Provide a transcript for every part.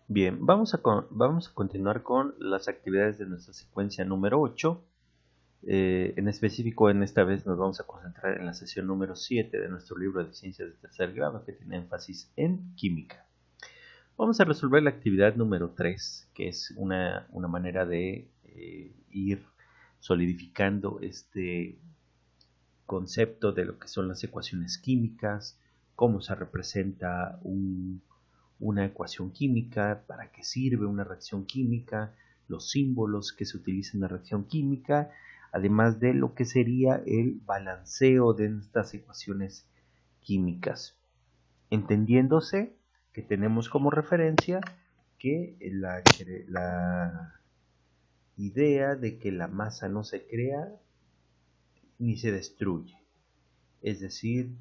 Bien, vamos a continuar con las actividades de nuestra secuencia número 8. En específico, en esta vez nos vamos a concentrar en la sesión número 7 de nuestro libro de ciencias de tercer grado, que tiene énfasis en química. Vamos a resolver la actividad número 3, que es una manera de ir solidificando este concepto de lo que son las ecuaciones químicas, cómo se representa una ecuación química, para qué sirve una reacción química, los símbolos que se utilizan en la reacción química, además de lo que sería el balanceo de estas ecuaciones químicas, entendiéndose que tenemos como referencia que la idea de que la masa no se crea ni se destruye. Es decir,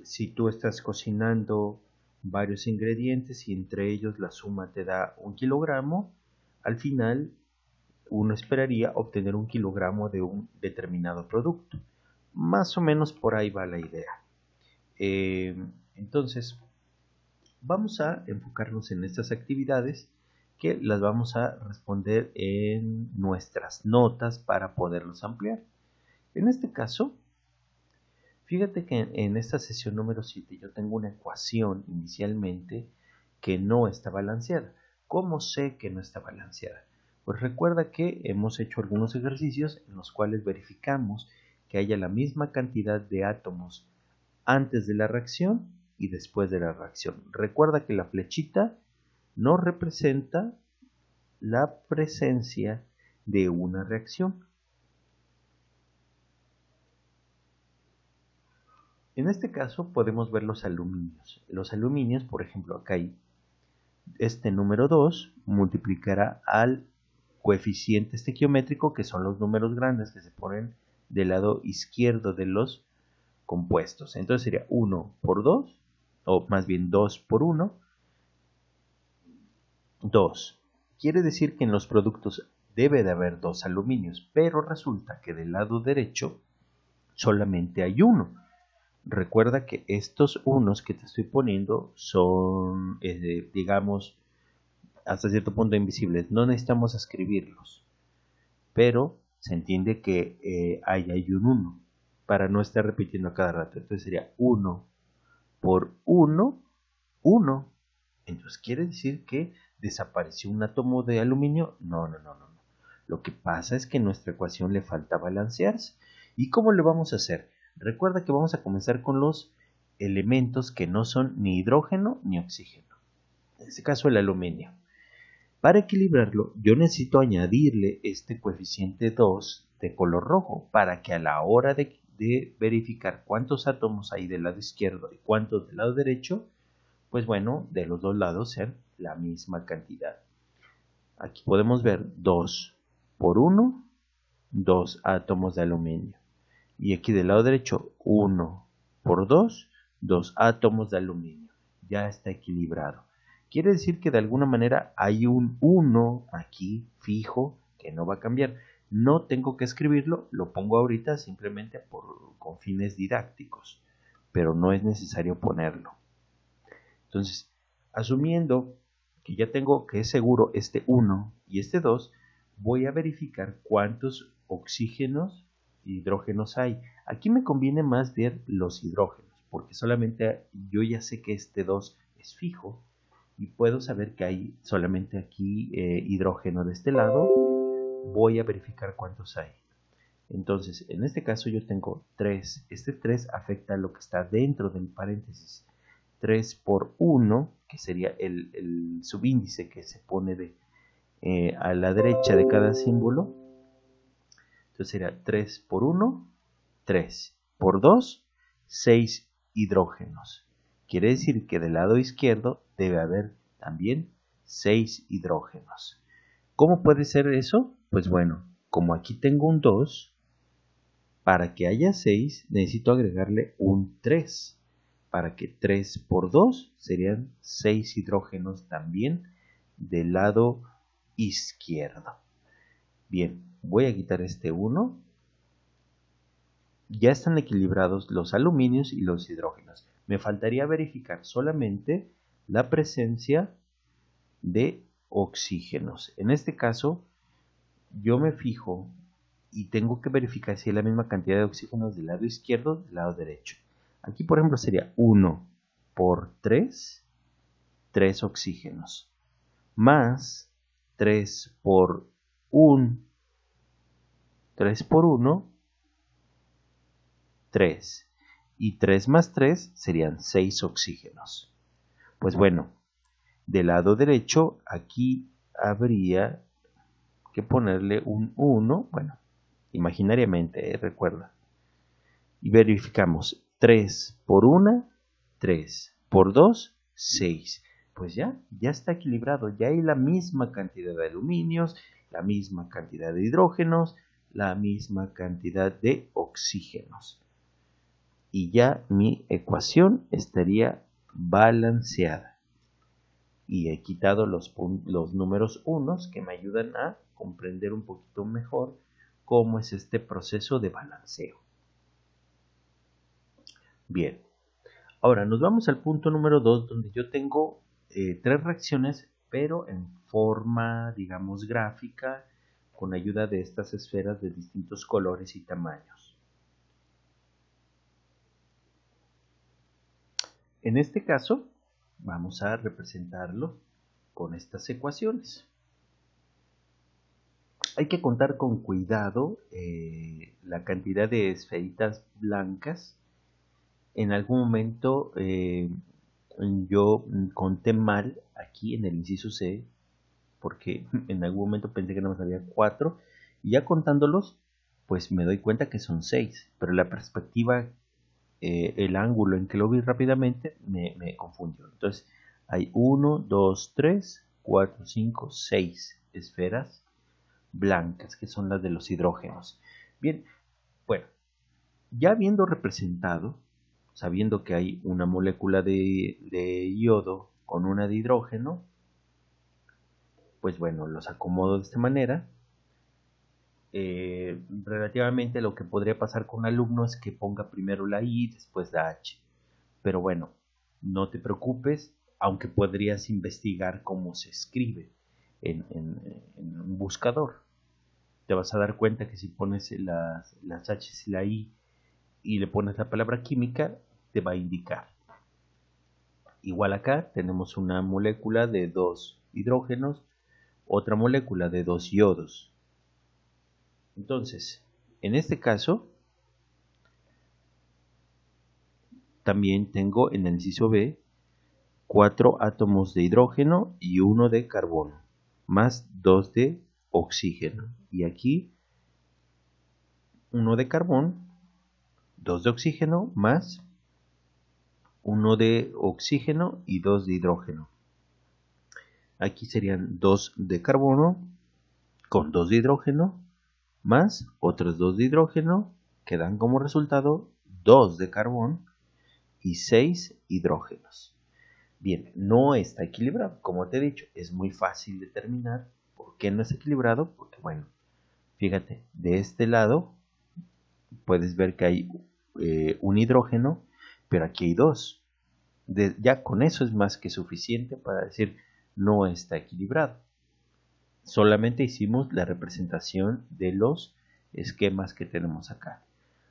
si tú estás cocinando varios ingredientes y entre ellos la suma te da 1 kilogramo, al final uno esperaría obtener 1 kilogramo de un determinado producto. Más o menos por ahí va la idea. Entonces, vamos a enfocarnos en estas actividades que las vamos a responder en nuestras notas para poderlos ampliar. En este caso, fíjate que en esta sesión número 7 yo tengo una ecuación inicialmente que no está balanceada. ¿Cómo sé que no está balanceada? Pues recuerda que hemos hecho algunos ejercicios en los cuales verificamos que haya la misma cantidad de átomos antes de la reacción y después de la reacción. Recuerda que la flechita no representa la presencia de una reacción. En este caso podemos ver los aluminios. Los aluminios, por ejemplo, acá hay este número 2 multiplicará al coeficiente estequiométrico, que son los números grandes que se ponen del lado izquierdo de los compuestos. Entonces sería 1 por 2, o más bien 2 por 1, 2. Quiere decir que en los productos debe de haber 2 aluminios, pero resulta que del lado derecho solamente hay uno. Recuerda que estos unos que te estoy poniendo son, digamos, hasta cierto punto invisibles. No necesitamos escribirlos, pero se entiende que hay un 1 para no estar repitiendo a cada rato. Entonces sería 1 por 1, 1. Entonces quiere decir que desapareció un átomo de aluminio. No. Lo que pasa es que en nuestra ecuación le falta balancearse. ¿Y cómo lo vamos a hacer? Recuerda que vamos a comenzar con los elementos que no son ni hidrógeno ni oxígeno. En este caso el aluminio. Para equilibrarlo, yo necesito añadirle este coeficiente 2 de color rojo para que a la hora de verificar cuántos átomos hay del lado izquierdo y cuántos del lado derecho, pues bueno, de los dos lados sean la misma cantidad. Aquí podemos ver 2 por 1, 2 átomos de aluminio. Y aquí del lado derecho, 1 por 2, 2 átomos de aluminio. Ya está equilibrado. Quiere decir que de alguna manera hay un 1 aquí fijo que no va a cambiar. No tengo que escribirlo, lo pongo ahorita simplemente con fines didácticos, pero no es necesario ponerlo. Entonces, asumiendo que ya tengo que es seguro este 1 y este 2, voy a verificar cuántos oxígenos e hidrógenos hay. Aquí me conviene más ver los hidrógenos, porque solamente yo ya sé que este 2 es fijo y puedo saber que hay solamente aquí hidrógeno de este lado. Voy a verificar cuántos hay. Entonces, en este caso yo tengo 3. Este 3 afecta a lo que está dentro del paréntesis. 3 por 1, que sería el subíndice que se pone a la derecha de cada símbolo. Entonces sería 3 por 1, 3 por 2, 6 hidrógenos. Quiere decir que del lado izquierdo debe haber también 6 hidrógenos. ¿Cómo puede ser eso? Pues bueno, como aquí tengo un 2, para que haya 6 necesito agregarle un 3. Para que 3 por 2 serían 6 hidrógenos también del lado izquierdo. Bien, voy a quitar este 1. Ya están equilibrados los aluminios y los hidrógenos. Me faltaría verificar solamente la presencia de oxígenos. En este caso, yo me fijo y tengo que verificar si hay la misma cantidad de oxígenos del lado izquierdo del lado derecho. Aquí, por ejemplo, sería 1 por 3, 3 oxígenos, más 3 por 1, 3 por 1, 3. Y 3 más 3 serían 6 oxígenos. Pues bueno, del lado derecho aquí habría que ponerle un 1, bueno, imaginariamente, recuerda. Y verificamos 3 por 1, 3 por 2, 6. Pues ya está equilibrado, ya hay la misma cantidad de aluminios, la misma cantidad de hidrógenos, la misma cantidad de oxígenos. Y ya mi ecuación estaría balanceada. Y he quitado los números unos que me ayudan a comprender un poquito mejor cómo es este proceso de balanceo. Bien, ahora nos vamos al punto número 2, donde yo tengo 3 reacciones, pero en forma, digamos, gráfica, con ayuda de estas esferas de distintos colores y tamaños. En este caso, vamos a representarlo con estas ecuaciones. Hay que contar con cuidado la cantidad de esferitas blancas. En algún momento yo conté mal aquí en el inciso C, porque en algún momento pensé que nada más había 4, y ya contándolos, pues me doy cuenta que son 6, pero la perspectiva, el ángulo en que lo vi rápidamente, me confundió. Entonces hay 1, 2, 3, 4, 5, 6 esferas blancas, que son las de los hidrógenos. Bien, bueno, ya habiendo representado, sabiendo que hay una molécula de yodo con una de hidrógeno, pues bueno, los acomodo de esta manera. Relativamente lo que podría pasar con un alumno es que ponga primero la I, después la H. Pero bueno, no te preocupes, aunque podrías investigar cómo se escribe en un buscador. Te vas a dar cuenta que si pones las H y la I y le pones la palabra química, te va a indicar. Igual acá tenemos una molécula de 2 hidrógenos, otra molécula de 2 iodos. Entonces, en este caso, también tengo en el inciso B 4 átomos de hidrógeno y 1 de carbono, más 2 de oxígeno. Y aquí 1 de carbón, 2 de oxígeno, más 1 de oxígeno y 2 de hidrógeno. Aquí serían 2 de carbono con 2 de hidrógeno, más otros 2 de hidrógeno, que dan como resultado 2 de carbón y 6 hidrógenos. Bien, no está equilibrado. Como te he dicho, es muy fácil determinar por qué no es equilibrado, porque bueno, fíjate, de este lado puedes ver que hay un hidrógeno, pero aquí hay 2. Ya con eso es más que suficiente para decir no está equilibrado. Solamente hicimos la representación de los esquemas que tenemos acá.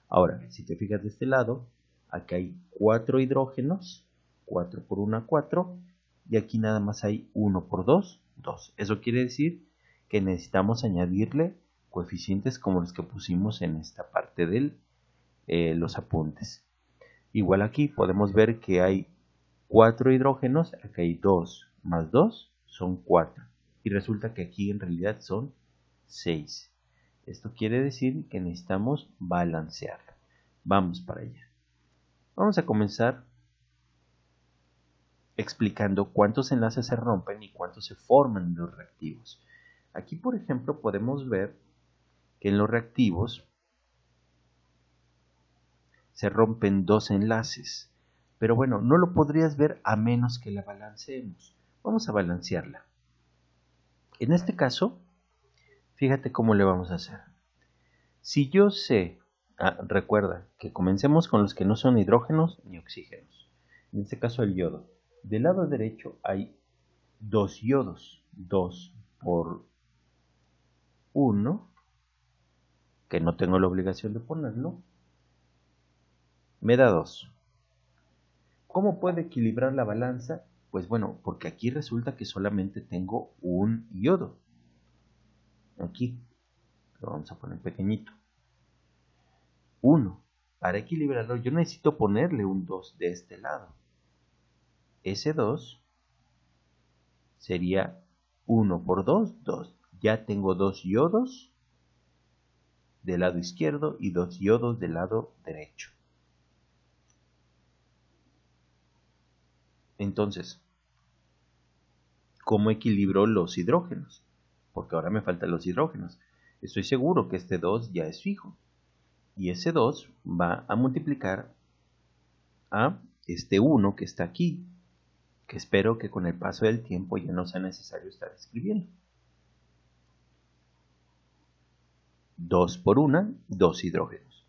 Ahora, si te fijas de este lado, aquí hay 4 hidrógenos, 4 por 1, 4, y aquí nada más hay 1 por 2, 2. Eso quiere decir que necesitamos añadirle coeficientes como los que pusimos en esta parte de los apuntes. Igual aquí podemos ver que hay 4 hidrógenos, aquí hay 2 más 2 son 4. Y resulta que aquí en realidad son 6. Esto quiere decir que necesitamos balancearlo. Vamos para allá. Vamos a comenzar explicando cuántos enlaces se rompen y cuántos se forman en los reactivos. Aquí, por ejemplo, podemos ver que en los reactivos se rompen 2 enlaces. Pero bueno, no lo podrías ver a menos que la balanceemos. Vamos a balancearla. En este caso, fíjate cómo le vamos a hacer. Si yo sé, recuerda que comencemos con los que no son hidrógenos ni oxígenos. En este caso el yodo. Del lado derecho hay 2 yodos, 2 por 1, que no tengo la obligación de ponerlo, me da 2. ¿Cómo puedo equilibrar la balanza? Pues bueno, porque aquí resulta que solamente tengo un yodo. Aquí, lo vamos a poner pequeñito. 1. Para equilibrarlo yo necesito ponerle un 2 de este lado. Ese 2 sería 1 por 2, 2. Ya tengo 2 yodos del lado izquierdo y 2 yodos del lado derecho. Entonces, ¿cómo equilibro los hidrógenos? Porque ahora me faltan los hidrógenos. Estoy seguro que este 2 ya es fijo. Y ese 2 va a multiplicar a este 1 que está aquí, que espero que con el paso del tiempo ya no sea necesario estar escribiendo. 2 por 1, 2 hidrógenos.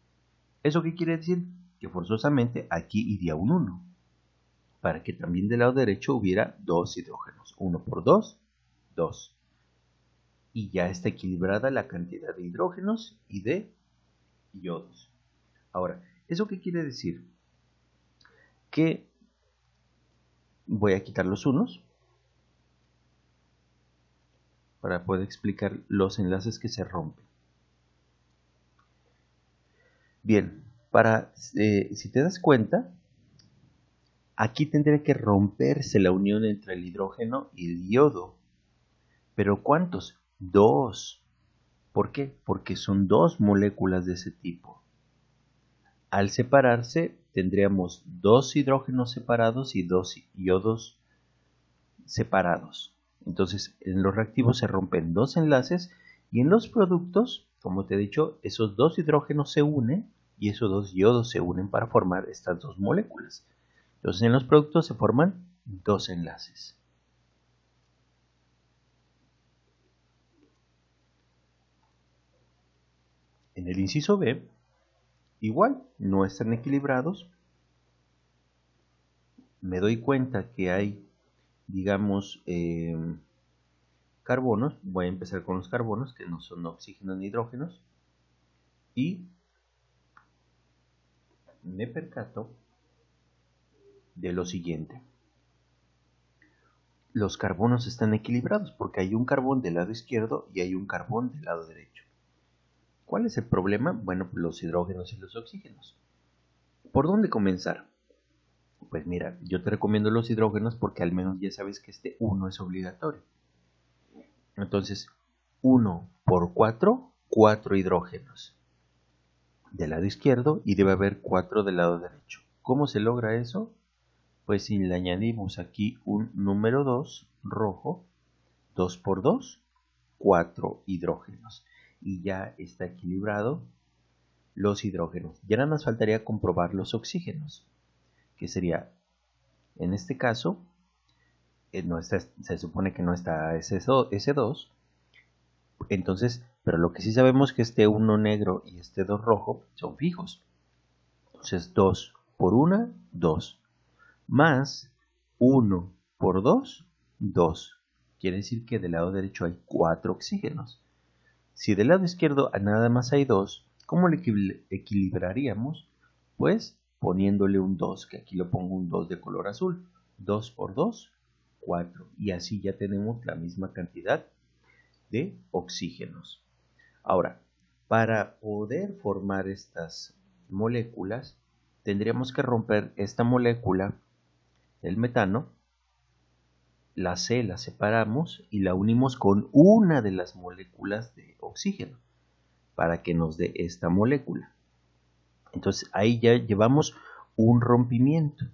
¿Eso qué quiere decir? Que forzosamente aquí iría un 1, para que también del lado derecho hubiera 2 hidrógenos. 1 por 2, 2. Y ya está equilibrada la cantidad de hidrógenos y de yodos. Ahora, ¿eso qué quiere decir? Que voy a quitar los unos para poder explicar los enlaces que se rompen. Bien, si te das cuenta, aquí tendría que romperse la unión entre el hidrógeno y el yodo. ¿Pero cuántos? 2. ¿Por qué? Porque son 2 moléculas de ese tipo. Al separarse, tendríamos 2 hidrógenos separados y 2 yodos separados. Entonces, en los reactivos se rompen 2 enlaces y en los productos, como te he dicho, esos 2 hidrógenos se unen y esos 2 yodos se unen para formar estas 2 moléculas. Entonces, en los productos se forman 2 enlaces. En el inciso B, igual, no están equilibrados. Me doy cuenta que hay, digamos, carbonos. Voy a empezar con los carbonos, que no son oxígenos ni hidrógenos. Y me percato de lo siguiente. Los carbonos están equilibrados porque hay un carbón del lado izquierdo y hay un carbón del lado derecho. ¿Cuál es el problema? Bueno, pues los hidrógenos y los oxígenos. ¿Por dónde comenzar? Pues mira, yo te recomiendo los hidrógenos porque al menos ya sabes que este 1 es obligatorio. Entonces, 1 por 4, 4 hidrógenos del lado izquierdo y debe haber 4 del lado derecho. ¿Cómo se logra eso? Pues si le añadimos aquí un número 2 rojo, 2 por 2, 4 hidrógenos. Y ya está equilibrado los hidrógenos. Ya nada más faltaría comprobar los oxígenos, que sería, en este caso, se supone que no está ese 2, entonces, pero lo que sí sabemos es que este 1 negro y este 2 rojo son fijos. Entonces 2 por 1, 2. Más 1 por 2, 2. Quiere decir que del lado derecho hay 4 oxígenos. Si del lado izquierdo nada más hay 2, ¿cómo lo equilibraríamos? Pues poniéndole un 2, que aquí lo pongo un 2 de color azul. 2 por 2, 4. Y así ya tenemos la misma cantidad de oxígenos. Ahora, para poder formar estas moléculas, tendríamos que romper esta molécula, el metano, la C la separamos y la unimos con una de las moléculas de oxígeno para que nos dé esta molécula. Entonces ahí ya llevamos un rompimiento.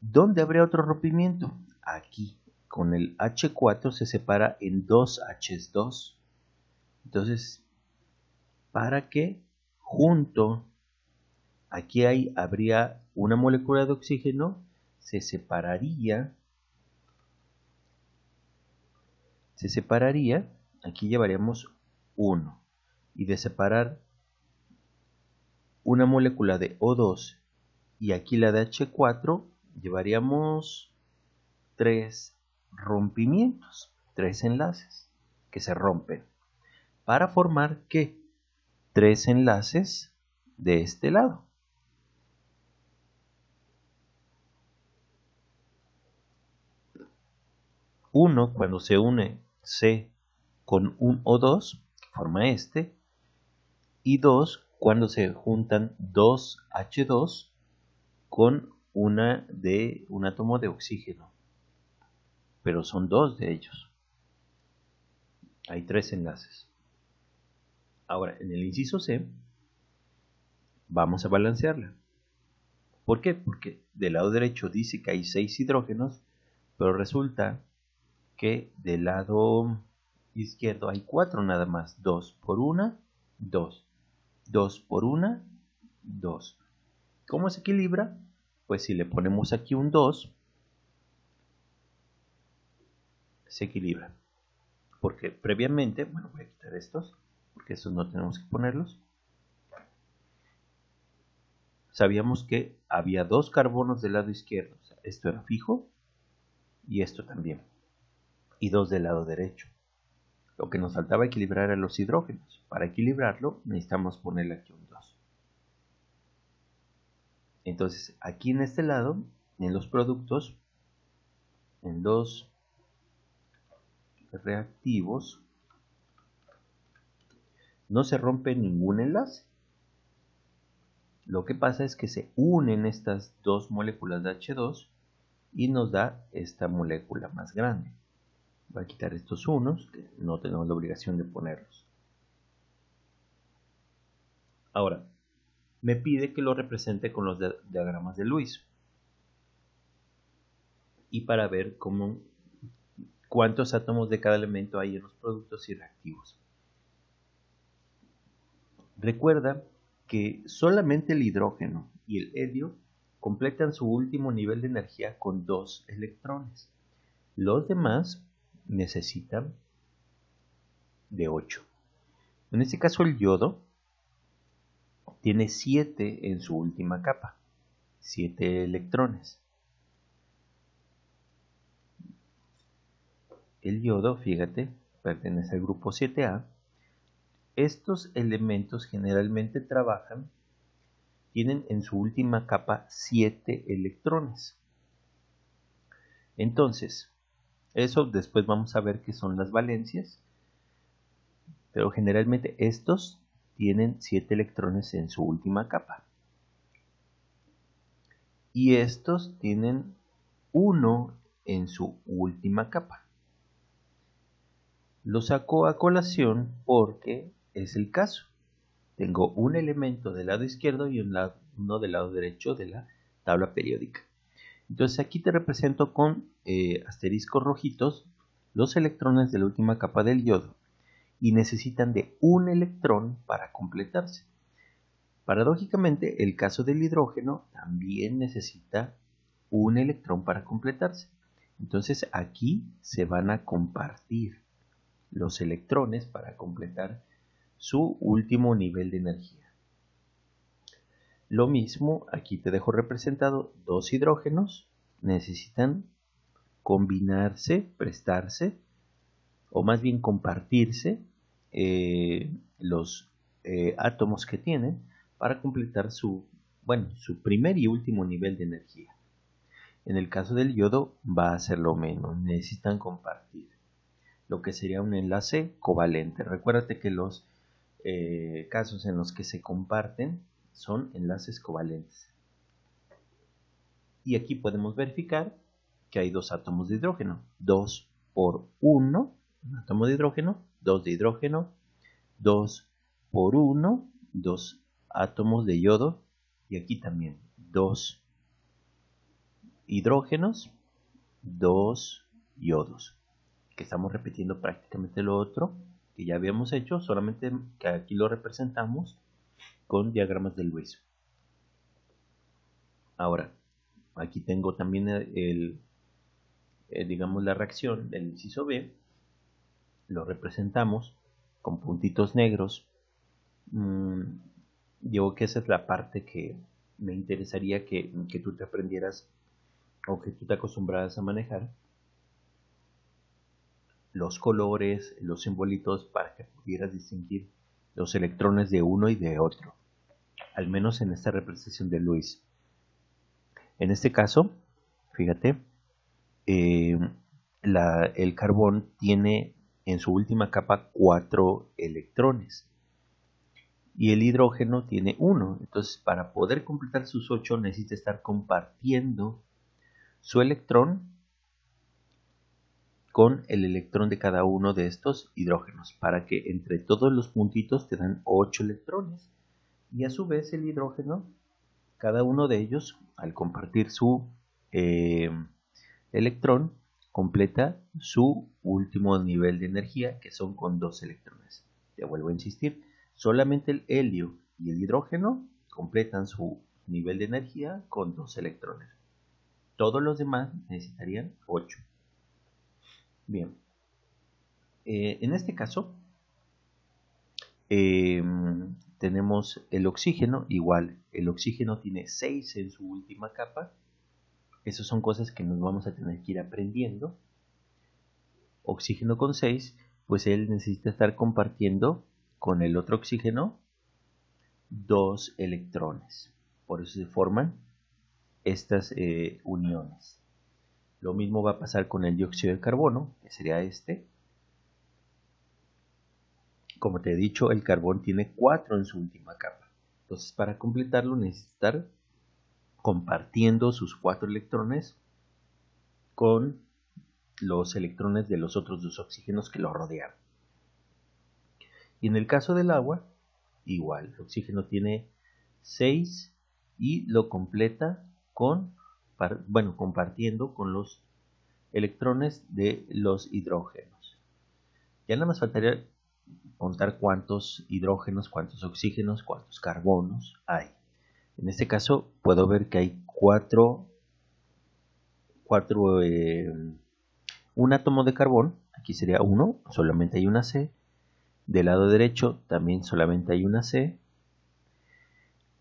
¿Dónde habría otro rompimiento? Aquí, con el H4 se separa en 2 H2. Entonces, para que junto, aquí habría una molécula de oxígeno, se separaría, aquí llevaríamos 1. Y de separar una molécula de O2 y aquí la de H4, llevaríamos tres rompimientos, tres enlaces que se rompen para formar ¿qué? Tres enlaces de este lado. Uno, cuando se une C con un O2, forma este, y dos, cuando se juntan dos H2 con un átomo de oxígeno, pero son dos de ellos. Hay tres enlaces. Ahora, en el inciso C, vamos a balancearla. ¿Por qué? Porque del lado derecho dice que hay 6 hidrógenos, pero resulta que del lado izquierdo hay 4 nada más. 2 por 1, 2. 2 por 1, 2. ¿Cómo se equilibra? Pues si le ponemos aquí un 2, se equilibra. Porque previamente, bueno, voy a quitar estos, porque estos no tenemos que ponerlos. Sabíamos que había 2 carbonos del lado izquierdo. O sea, esto era fijo y esto también. Y 2 del lado derecho. Lo que nos faltaba equilibrar eran los hidrógenos. Para equilibrarlo necesitamos ponerle aquí un 2. Entonces aquí en este lado, en los productos, en los reactivos, no se rompe ningún enlace. Lo que pasa es que se unen estas dos moléculas de H2 y nos da esta molécula más grande. Voy a quitar estos unos, que no tenemos la obligación de ponerlos. Ahora, me pide que lo represente con los diagramas de Lewis. Y para ver cuántos átomos de cada elemento hay en los productos y reactivos. Recuerda que solamente el hidrógeno y el helio completan su último nivel de energía con 2 electrones. Los demás necesitan de 8. En este caso el yodo tiene 7 en su última capa, 7 electrones. El yodo, fíjate, pertenece al grupo 7A. Estos elementos generalmente tienen en su última capa 7 electrones. Entonces, eso después vamos a ver qué son las valencias, pero generalmente estos tienen 7 electrones en su última capa. Y estos tienen 1 en su última capa. Lo saco a colación porque es el caso. Tengo un elemento del lado izquierdo y uno del lado derecho de la tabla periódica. Entonces aquí te represento con asteriscos rojitos los electrones de la última capa del yodo y necesitan de un electrón para completarse. Paradójicamente, el caso del hidrógeno también necesita un electrón para completarse. Entonces aquí se van a compartir los electrones para completar su último nivel de energía. Lo mismo, aquí te dejo representado dos hidrógenos, necesitan combinarse, prestarse, o más bien compartirse los átomos que tienen para completar su primer y último nivel de energía. En el caso del yodo va a ser lo menos, necesitan compartir, lo que sería un enlace covalente. Recuérdate que los casos en los que se comparten son enlaces covalentes. Y aquí podemos verificar que hay dos átomos de hidrógeno, 2 por 1, un átomo de hidrógeno, 2 de hidrógeno, 2 por 1, 2 átomos de yodo, y aquí también 2 hidrógenos, 2 yodos, que estamos repitiendo prácticamente lo otro que ya habíamos hecho, solamente que aquí lo representamos con diagramas de Lewis. Ahora, aquí tengo también digamos la reacción del inciso B, lo representamos con puntitos negros. Digo que esa es la parte que me interesaría que tú te aprendieras o que tú te acostumbraras a manejar, los colores, los simbolitos para que pudieras distinguir los electrones de uno y de otro, al menos en esta representación de Lewis. En este caso, fíjate, el carbón tiene en su última capa 4 electrones y el hidrógeno tiene 1. Entonces, para poder completar sus 8 necesita estar compartiendo su electrón con el electrón de cada uno de estos hidrógenos, para que entre todos los puntitos te dan 8 electrones. Y a su vez el hidrógeno, cada uno de ellos, al compartir su electrón, completa su último nivel de energía, que son con 2 electrones. Te vuelvo a insistir, solamente el helio y el hidrógeno completan su nivel de energía con 2 electrones. Todos los demás necesitarían 8. Bien, en este caso tenemos el oxígeno, igual, el oxígeno tiene 6 en su última capa. Esas son cosas que nos vamos a tener que ir aprendiendo. Oxígeno con 6, pues él necesita estar compartiendo con el otro oxígeno 2 electrones. Por eso se forman estas uniones. Lo mismo va a pasar con el dióxido de carbono, que sería este. Como te he dicho, el carbón tiene 4 en su última capa. Entonces, para completarlo necesita estar compartiendo sus 4 electrones con los electrones de los otros 2 oxígenos que lo rodean. Y en el caso del agua, igual, el oxígeno tiene 6 y lo completa compartiendo con los electrones de los hidrógenos. Ya nada más faltaría contar cuántos hidrógenos, cuántos oxígenos, cuántos carbonos hay. En este caso puedo ver que hay 4 un átomo de carbón, aquí sería 1, solamente hay una C. Del lado derecho también solamente hay una C.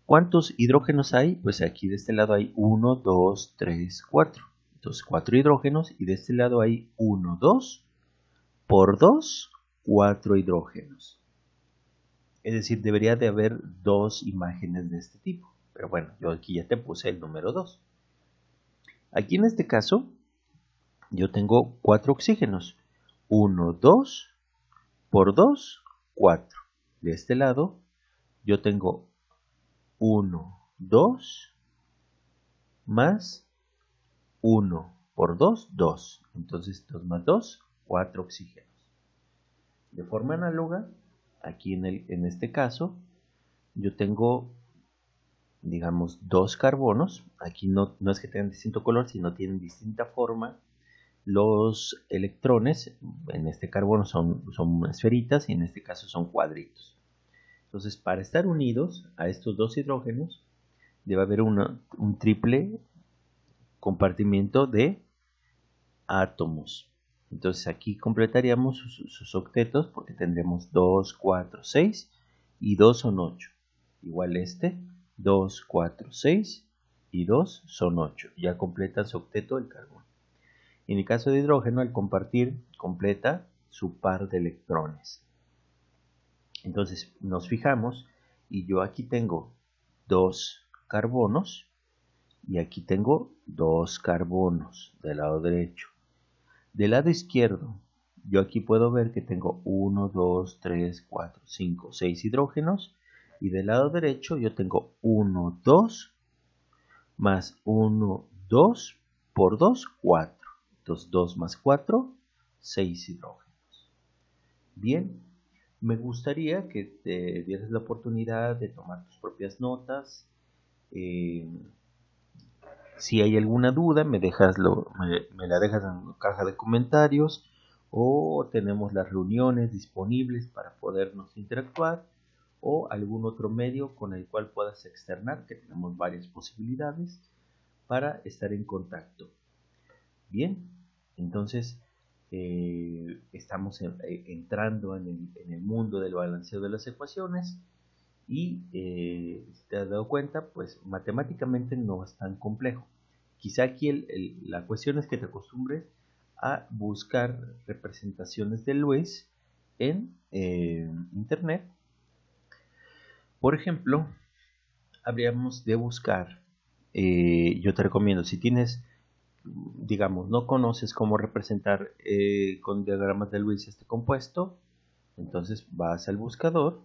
¿Cuántos hidrógenos hay? Pues aquí de este lado hay 1, 2, 3, 4. Entonces 4 hidrógenos y de este lado hay 1, 2 por 2, 4 hidrógenos. Es decir, debería de haber 2 imágenes de este tipo. Pero bueno, yo aquí ya te puse el número 2. Aquí en este caso, yo tengo 4 oxígenos. 1, 2 por 2, 4. De este lado, yo tengo 1, 2 más 1 por 2, 2. Entonces 2 más 2, 4 oxígenos. De forma análoga, aquí en este caso, yo tengo, digamos, 2 carbonos. Aquí no es que tengan distinto color, sino tienen distinta forma. Los electrones en este carbono son esferitas y en este caso son cuadritos. Entonces, para estar unidos a estos 2 hidrógenos, debe haber un triple compartimiento de átomos. Entonces aquí completaríamos sus octetos porque tendremos 2, 4, 6 y 2 son 8. Igual 2, 4, 6 y 2 son 8. Ya completa su octeto el carbón. En el caso de hidrógeno, al compartir, completa su par de electrones. Entonces nos fijamos y yo aquí tengo 2 carbonos y aquí tengo 2 carbonos del lado derecho. Del lado izquierdo, yo aquí puedo ver que tengo 1, 2, 3, 4, 5, 6 hidrógenos. Y del lado derecho yo tengo 1, 2 más 1, 2 por 2, 4. Entonces 2 más 4, 6 hidrógenos. Bien, me gustaría que te dieras la oportunidad de tomar tus propias notas. Si hay alguna duda, me la dejas en la caja de comentarios o tenemos las reuniones disponibles para podernos interactuar o algún otro medio con el cual puedas externar, que tenemos varias posibilidades para estar en contacto. Bien, entonces estamos entrando en el mundo del balanceo de las ecuaciones. Y si te has dado cuenta, pues matemáticamente no es tan complejo. Quizá aquí la cuestión es que te acostumbres a buscar representaciones de Luis en internet. Por ejemplo, habríamos de buscar, yo te recomiendo, si tienes, digamos, no conoces cómo representar con diagramas de Luis este compuesto, entonces vas al buscador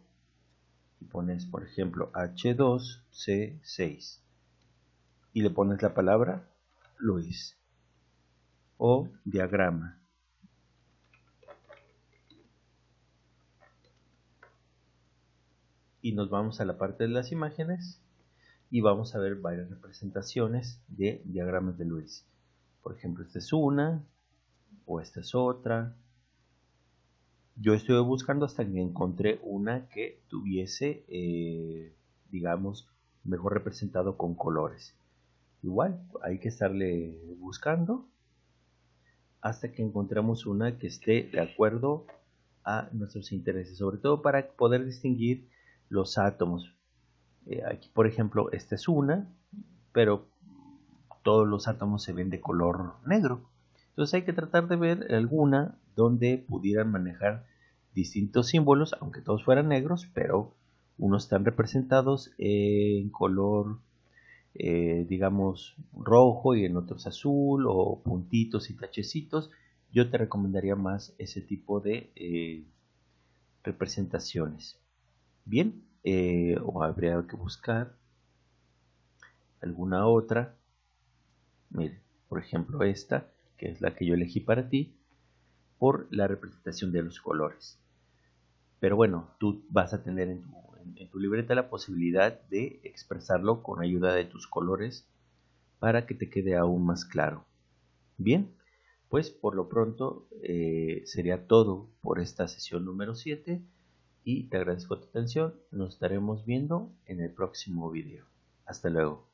y pones, por ejemplo, H2C6 y le pones la palabra Luis o diagrama. Y nos vamos a la parte de las imágenes y vamos a ver varias representaciones de diagramas de Lewis. Por ejemplo, esta es una o esta es otra. Yo estuve buscando hasta que encontré una que tuviese, digamos, mejor representado con colores. Igual, hay que estarle buscando hasta que encontramos una que esté de acuerdo a nuestros intereses, sobre todo para poder distinguir los átomos. Aquí, por ejemplo, esta es una, pero todos los átomos se ven de color negro. Entonces hay que tratar de ver alguna donde pudieran manejar distintos símbolos, aunque todos fueran negros, pero unos están representados en color, digamos, rojo y en otros azul, o puntitos y tachecitos. Yo te recomendaría más ese tipo de representaciones. Bien, o habría que buscar alguna otra. Mire, por ejemplo esta, que es la que yo elegí para ti, por la representación de los colores. Pero bueno, tú vas a tener en tu libreta la posibilidad de expresarlo con ayuda de tus colores para que te quede aún más claro. Bien, pues por lo pronto sería todo por esta sesión número 7 y te agradezco tu atención. Nos estaremos viendo en el próximo video. Hasta luego.